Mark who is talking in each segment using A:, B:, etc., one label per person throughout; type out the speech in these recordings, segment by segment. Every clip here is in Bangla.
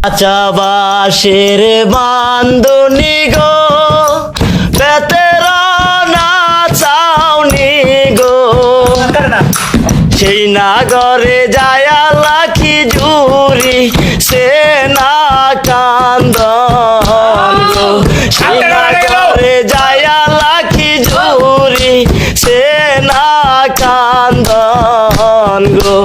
A: আচ্ছা বাসের বান্ধনী গো বেতেরা না চাউনি গো সেই নাগরে যায়া লাখি জুরি সে না কান্দন গো সেই নাগরে যায়া লাখি জুরি সে না কান্দন গো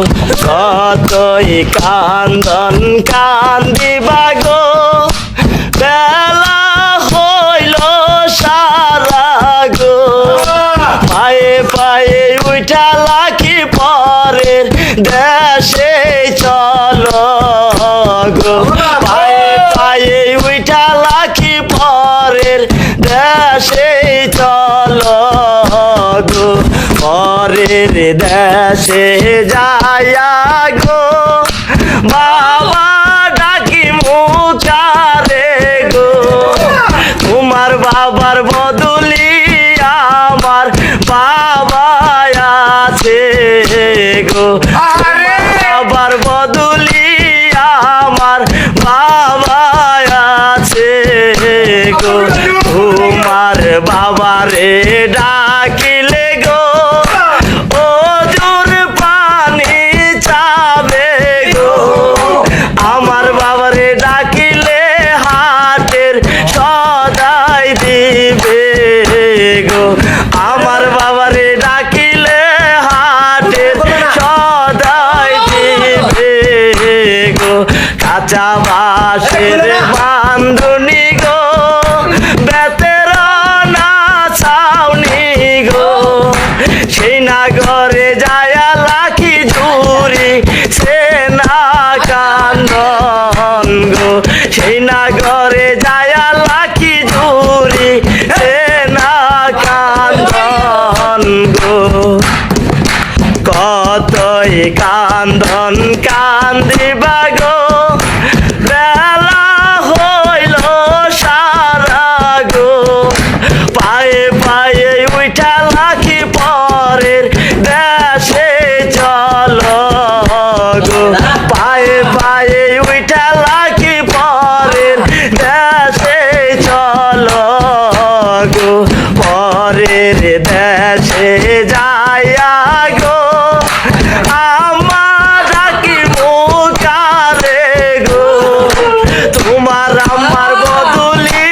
A: কতই কান্দন কান্দিবা গো বেলা হইল সারা গো পায়ে পায়ে উঠা লাখি পরের দেশে চলো গো পায়ে পায়ে উঠা লাখি পরের দেশে চলো গো পরের দেশে যায়া গো বাবা ডাকি মুখারে গো তোমার বাবার বদলি আমার বাবা আছে গো বাবার বদলি আমার বাবা আছে গো তোমার বাবারে ডাকিলে গো ওজোর পানি চাবে গো আমার বাবারে ডাকিলে হাটের সদাই দিবে গো আমার বাবারে ডাকিলে হাটের সদাই দিবে গো কাঁচা বাঁশের বান্ধনী গো বেতেরা না ছাউনি গো সেই নাগরে যায়া লাখি জুরি সে না কান্দন গো সেই নাগরে যায়া লাখি জুরি সে না কান্দন গো কতই কান্দন কান্দিবা গো বেলা হইল সারা গো পায়ে পায়ে উঠা লাখি পরের দেশে চলো গো পায়ে পায়ে উঠা লাখি পরের দেশে চলো গো পরের দেশে যায়া গো আমার ডাকি মুখারে গো তোমার আমার বদলি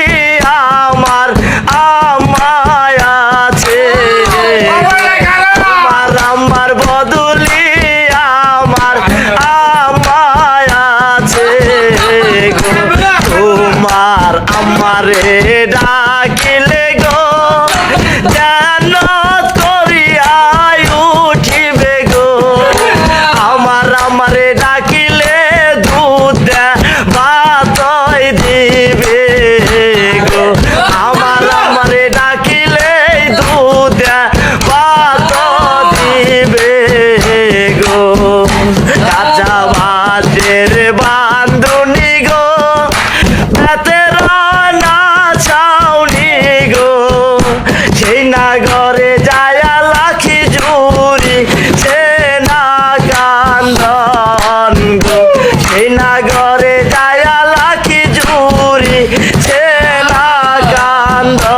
A: আমার আমায় আছে তোমার আমার বদলি আমার আমায় আছে গো তোমার আমারে ডাকিলে গো যেন করিয়াই উঠিবে গো আমার আমারে ডাকিলে দুধ ভাতই দিবে গো আমার আমারে ডাকিলে দুধ ভাত দিবে গো কাঁচা বাঁশের বান্ধনী গো বেতেরা না ছাউনি গো সেই নাগরে যায়া লাখি জুরি সে না কান্দন গো সেই নাগরে যায়া লাখি জুরি সে না কান্দন